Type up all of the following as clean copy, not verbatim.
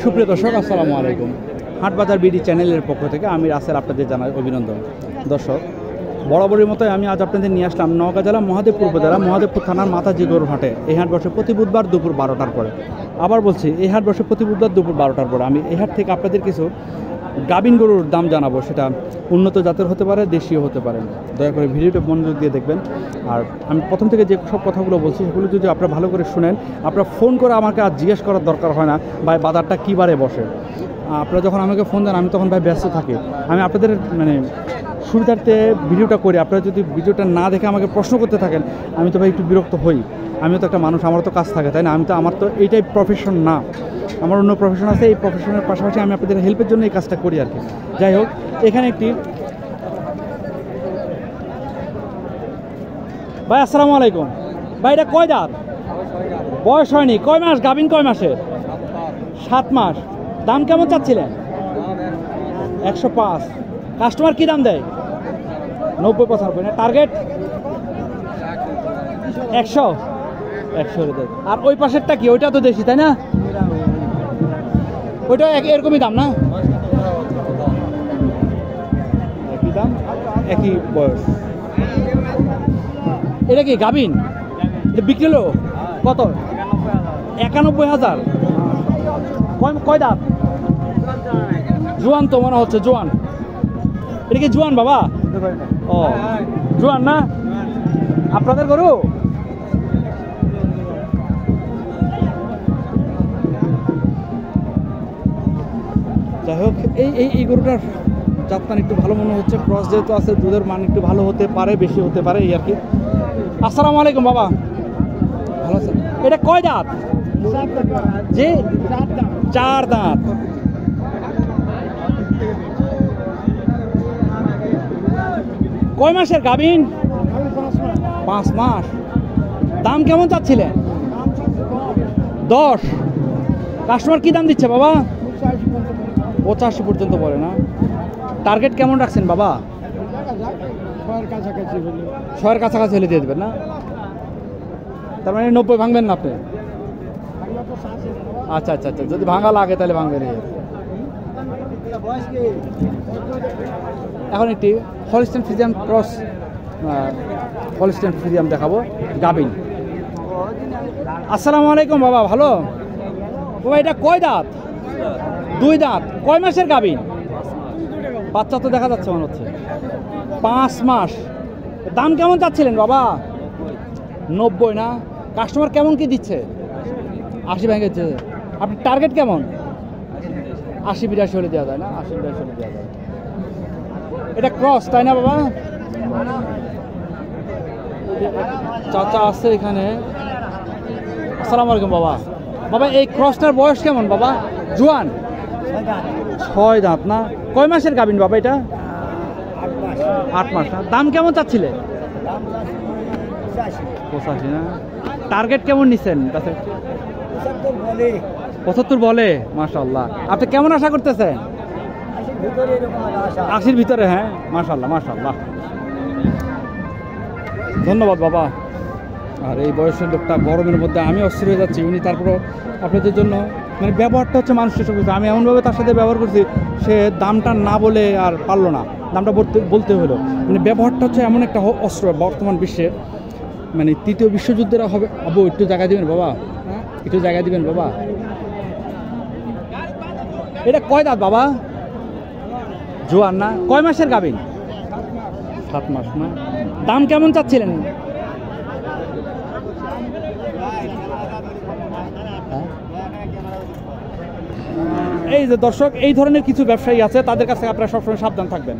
সুপ্রিয় দর্শক, আসসালামু আলাইকুম। হাটবাজার বিডি চ্যানেলের পক্ষ থেকে আমি রাসেল আপনাদের জানাই অভিনন্দন। দর্শক, বরাবরের মতোই আমি আজ আপনাদের নিয়ে আসলাম নওগাঁ জেলা মহাদেবপুর উপজেলা মহাদেবপুর থানার মাতাজি গরুর হাটে। এই হাট বসে প্রতি বুধবার দুপুর 12টার পরে। আবার বলছি, এই হাট বসে প্রতি বুধবার দুপুর 12টার পরে। আমি এই হাট থেকে আপনাদের কিছু গাবিন গরুর দাম জানাবো। সেটা উন্নত জাতের হতে পারে, দেশীয় হতে পারে। দয়া করে ভিডিওটা মনোযোগ দিয়ে দেখবেন। আর আমি প্রথম থেকে যে সব কথাগুলো বলছি সেগুলো যদি আপনারা ভালো করে শুনেন, আপনারা ফোন করে আমাকে আর জিজ্ঞেস করার দরকার হয় না ভাই বাজারটা কী বারে বসে। আপনারা যখন আমাকে ফোন দেন আমি তখন ভাই ব্যস্ত থাকি। আমি আপনাদের সুবিধার্থে ভিডিওটা করি। আপনারা যদি ভিডিওটা না দেখে আমাকে প্রশ্ন করতে থাকেন, আমি তো ভাই একটু বিরক্ত হই। আমিও তো একটা মানুষ, আমারও তো কাজ থাকে, তাই না? আমার তো এইটাই প্রফেশন না, আমার অন্য প্রফেশন আছে। এই প্রফেশনের পাশাপাশি আমি আপনাদের হেল্পের জন্য এই কাজটা করি আর কি। যাই হোক, এখানে একটি ভাই, আসসালামু আলাইকুম ভাই, এটা কয় দাঁত? বয়স হয়নি? কয় মাস গাভিন? কয় মাসে? 7 মাস। দাম কেমন চাচ্ছিলেন? 105। কাস্টমার কি দাম দেয়? 90-95 না? টার্গেট 100 দেয়। আর ওই পাশেরটা কি? ওইটা তো দেশি, তাই না? ওইটা এরকমই দাম না? একই দাম, একই বয়স। এটা কি গাভিন? বিক্রি হলো কত? 91,000। কয় দাঁত? জোয়ান তো মনে হচ্ছে, জোয়ান। এটা কি জোয়ান বাবা? ও জোয়ান না? আপনাদের গরু? যাই হোক, এই গরুটার জাতমান একটু ভালো মনে হচ্ছে। ক্রস যেহেতু আছে, দুধের মান একটু ভালো হতে পারে, বেশি হতে পারে, এই আর কি। আসসালামু আলাইকুম বাবা, ভালো আছেন? এটা কয় দাঁত? জি, 4 দাঁত। কয় মাসের গাভিন? 5 মাস। দাম কেমন চাচ্ছিলেন? 10। কাস্টমার কি দাম দিচ্ছে বাবা? 85 পর্যন্ত বলে না? টার্গেট কেমন রাখছেন বাবা? 6-এর কাছাকাছি হলে দিয়ে দেবেন না? তার মানে 90 ভাঙবেন না আপনি? আচ্ছা, যদি ভাঙা লাগে তাহলে ভাঙবেন। এখন একটি Holstein Friesian cross Holstein Friesian দেখাবো, গাবিন। আসসালামু আলাইকুম বাবা, ভালো? বাবা, এটা কয় দাঁত? 2 দাঁত। কয় মাসের গাবিন? বাচ্চা তো দেখা যাচ্ছে মনে হচ্ছে। 5 মাস। দাম কেমন চাচ্ছিলেন বাবা? 90 না? কাস্টমার কেমন কি দিচ্ছে? 80 ভেঙেছে। আপনার টার্গেট কেমন? 80-82 হলে দেওয়া যায় না? 80-82 হলে দেওয়া যায়। এটা ক্রস, তাই না বাবা? চাচা আছে এখানে। আসসালামু আলাইকুম বাবা। বাবা, এই ক্রসটার বয়স কেমন বাবা? জোয়ান? 6 দাঁত না? কয় মাসের গাভিন বাবা এটা? 8 মাস না? দাম কেমন চাচ্ছিলে? 85 না? টার্গেট কেমন নিচ্ছেন? 75 বলে? মাশাআল্লাহ। আপনি কেমন আশা করতেছেন? 80-র ভিতরে? হ্যাঁ, মাশাআল্লাহ। ধন্যবাদ বাবা। আর এই বয়সের লোকটা গরমের মধ্যে, আমি অস্থির হয়ে যাচ্ছি। উনি তারপরও আপনাদের জন্য ব্যবহারটা হচ্ছে মানুষের সব কিছু। আমি এমনভাবে তার সাথে ব্যবহার করছি, সে দামটা না বলে আর পারলো না, দামটা বলতে হলো। ব্যবহারটা হচ্ছে এমন একটা অস্ত্র বর্তমান বিশ্বে। 3য় বিশ্বযুদ্ধের হবে। একটু জায়গা দিবেন বাবা, একটু জায়গা দিবেন বাবা। এটা কয় দাঁত বাবা? জোয়ান না? কয় মাসের গাভিন? 7 মাস না? দাম কেমন চাচ্ছিলেন? এই যে দর্শক, এই ধরনের কিছু ব্যবসায়ী আছে, তাদের কাছে আপনারা সবসময় সাবধান থাকবেন।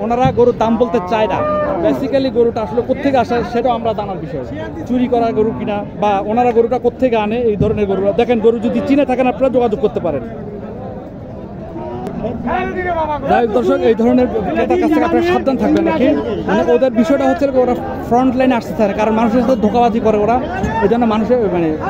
ওনারা গরুর দাম বলতে চায় না। বেসিক্যালি গরুটা আসলে কোত্থেকে আসে সেটাও আমরা জানার বিষয়। চুরি করা গরু কিনা, বা ওনারা গরুটা কোত্থেকে আনে, এই ধরনের গরুরা দেখেন। গরু যদি চিনে থাকেন আপনারা যোগাযোগ করতে পারেন। দর্শক, এই ধরনের ক্রেতার কাছ থেকে আপনারা সাবধান থাকবেন নাকি। ওদের বিষয়টা হচ্ছে ওরা ফ্রন্ট লাইনে আসতে চায় না, কারণ মানুষের সাথে ধোঁকাবাজি করে ওরা। এই জন্য মানুষের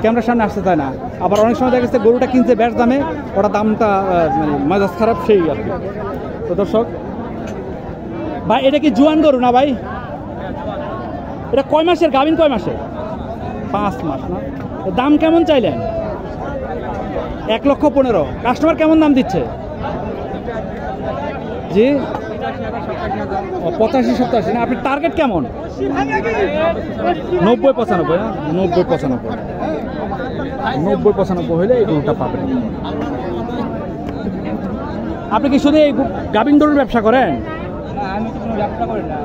ক্যামেরার সামনে আসতে চায় না। আবার অনেক সময় দেখা গেছে গরুটা কিনছে বেশ দামে, ওরা দামটা মেজাজ খারাপ, সেই আর কি। তো দর্শক ভাই, এটা কি জোয়ান গরু না ভাই? এটা কয় মাসের গাভিন? কয় মাসে? 5 মাস না? দাম কেমন চাইলেন? 1,15,000। কাস্টমার কেমন দাম দিচ্ছে? জি 85-87 না, আপনার টার্গেট কেমন? 90-95, 90-95 হলে এই গরুটা পাবেন। আপনি কি শুধু এই গাভিন গরুর ব্যবসা করেন?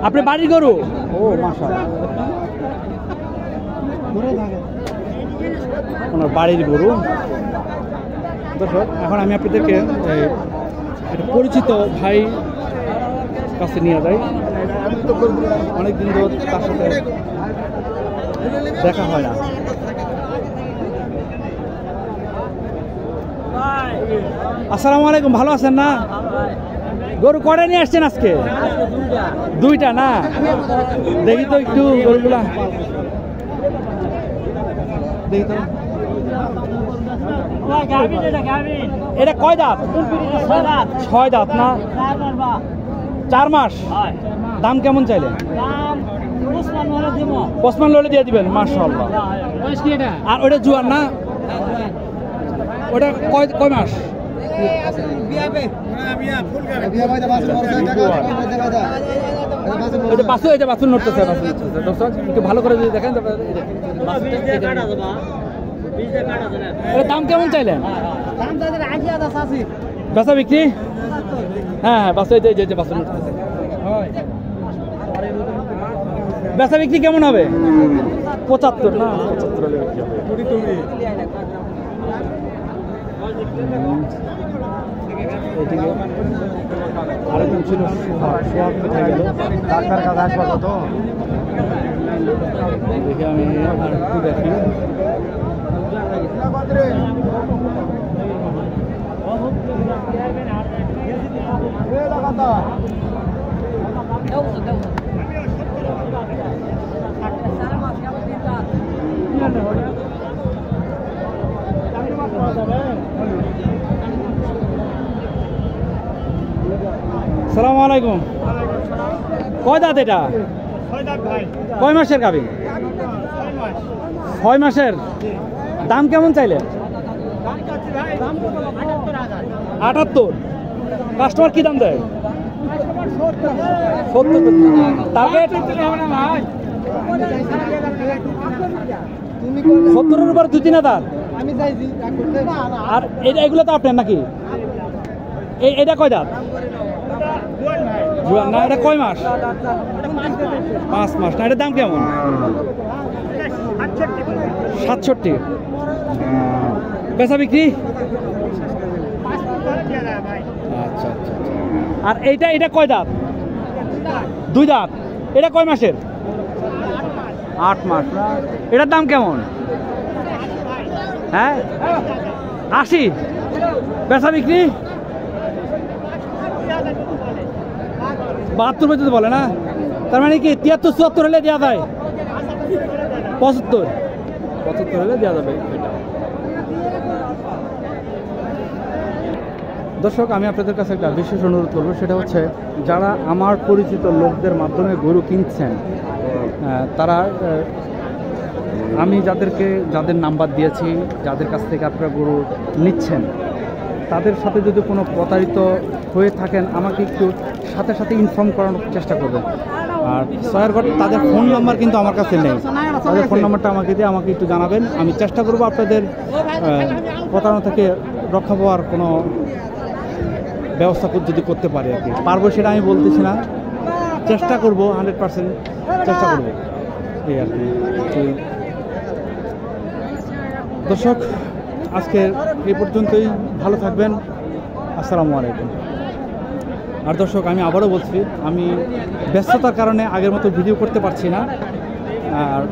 আপনি বাড়ির গরু? ও মাশাআল্লাহ, ওনার বাড়ির গরু। দর্শক, এখন আমি আপনাদেরকে একটা পরিচিত ভাই কাছে নিয়ে যাই। অনেকদিন ধরে তার সাথে দেখা হয় না। আসসালামু আলাইকুম, ভালো আছেন না? গরু কয়টা নিয়ে আসছেন আজকে? দুইটা না? দেখি তো একটু গরুগুলা, দেখি তো। এটা কয় দাঁত? 6 দাঁত না? 4 মাস। দাম কেমন চাইলেন? 55 হলে দিয়ে দিবেন। মাশাআল্লাহ। আর ওটা জুয়ান না? ওটা কয় মাস? বাছুর নড়তেছে, একটু ভালো করে যদি দেখেন। দাম কেমন চাইলেন? বেচা বিক্রি? হ্যাঁ, বাছুর বাছুর নড়তেছে। বেচা বিক্রি কেমন হবে? 75 না? 75 হলে বিক্রি হবে। এদিকে আরেকজন ছিল, কোথায় গেল? ডাক্তার কাছে আসবা কত? দেখে আমি আর একটু দেখি। সালামু আলাইকুম। কয় দাঁত এটা? কয় মাসের গাভী? 6 মাসের। দাম কেমন চাইলে? 78। কাস্টমার কি দাম দেয়? 70। টার্গেট 70-এর উপর 2-3 হাজার। আর এগুলো তো আপনার নাকি? এটা কয় দাঁত? জুয়ান না? এটা কয় মাস? 5 মাস না? এটার দাম কেমন? 67। বেচা বিক্রি? আচ্ছা আচ্ছা। আর এটা কয় দাঁত? 2 দাঁত। এটা কয় মাসের? 8 মাস না? এটার দাম কেমন? হ্যাঁ 80। বেচা বিক্রি? 72 পর্যন্ত বলে না? তার মানে কি 73-74 হলে দেওয়া যায়? 75 হলে দেওয়া যাবে। দর্শক, আমি আপনাদের কাছে একটা বিশেষ অনুরোধ করবো, সেটা হচ্ছে যারা আমার পরিচিত লোকদের মাধ্যমে গরু কিনছেন, তারা আমি যাদের নাম্বার দিয়েছি, যাদের কাছ থেকে আপনারা গরু নিচ্ছেন, তাদের সাথে যদি কোনো প্রতারিত হয়ে থাকেন আমাকে একটু সাথে সাথে ইনফর্ম করানোর চেষ্টা করবেন। আর সয়ারঘাট তাদের ফোন নাম্বার কিন্তু আমার কাছে নেই, তাদের ফোন নাম্বারটা আমাকে দিয়ে আমাকে একটু জানাবেন। আমি চেষ্টা করব আপনাদের প্রতারণা থেকে রক্ষা পাওয়ার কোনো ব্যবস্থা যদি করতে পারি আর কি। পারবো সেটা আমি বলতেছি না, চেষ্টা করব, 100% চেষ্টা করব এই আর কি। দর্শক, আজকে এই পর্যন্তই। ভালো থাকবেন। আসসালামু আলাইকুম। আর দর্শক, আমি আবারও বলছি, আমি ব্যস্ততার কারণে আগের মতো ভিডিও করতে পারছি না, আর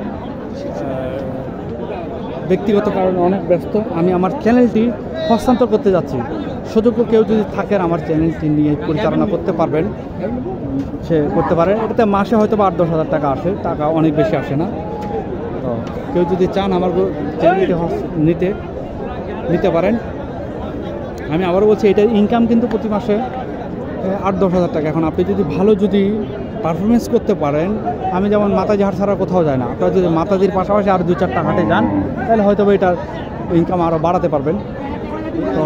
ব্যক্তিগত কারণে অনেক ব্যস্ত। আমি আমার চ্যানেলটি হস্তান্তর করতে যাচ্ছি। সুযোগ্য কেউ যদি থাকেন আমার চ্যানেলটি নিয়ে পরিচালনা করতে পারবেন, সে করতে পারে। এটাতে মাসে হয়তো 8-10 হাজার টাকা আসে, টাকা অনেক বেশি আসে না। তো কেউ যদি চান আমার চ্যানেলটি নিতে পারেন। আমি আবারও বলছি, এটার ইনকাম কিন্তু প্রতি মাসে 8-10 হাজার টাকা। এখন আপনি যদি ভালো পারফরমেন্স করতে পারেন, আমি যেমন মাতাজি হাট ছাড়া কোথাও যায় না, আপনারা যদি মাতাজির পাশাপাশি আর 2-4টা হাটে যান, তাহলে হয়তো এটার ইনকাম আরও বাড়াতে পারবেন। তো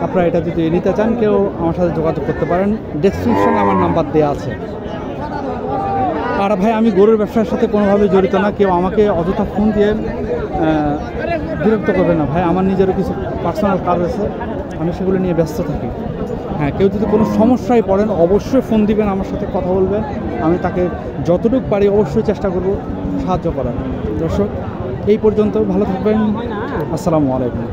আপনারা এটা যদি নিতে চান কেউ আমার সাথে যোগাযোগ করতে পারেন, ডেসক্রিপশনে আমার নাম্বার দেওয়া আছে। আর ভাই আমি গরুর ব্যবসার সাথে কোনোভাবে জড়িত না, কেউ আমাকে অযথা ফোন দিয়ে বিরক্ত করবে না ভাই, আমার নিজেরও কিছু পার্সোনাল কাজ আছে, আমি সেগুলো নিয়ে ব্যস্ত থাকি। হ্যাঁ, কেউ যদি কোনো সমস্যায় পড়েন অবশ্যই ফোন দিবেন, আমার সাথে কথা বলবেন, আমি তাকে যতটুকু পারি অবশ্যই চেষ্টা করব সাহায্য করার। দর্শক এই পর্যন্ত, ভালো থাকবেন, আসসালামু আলাইকুম।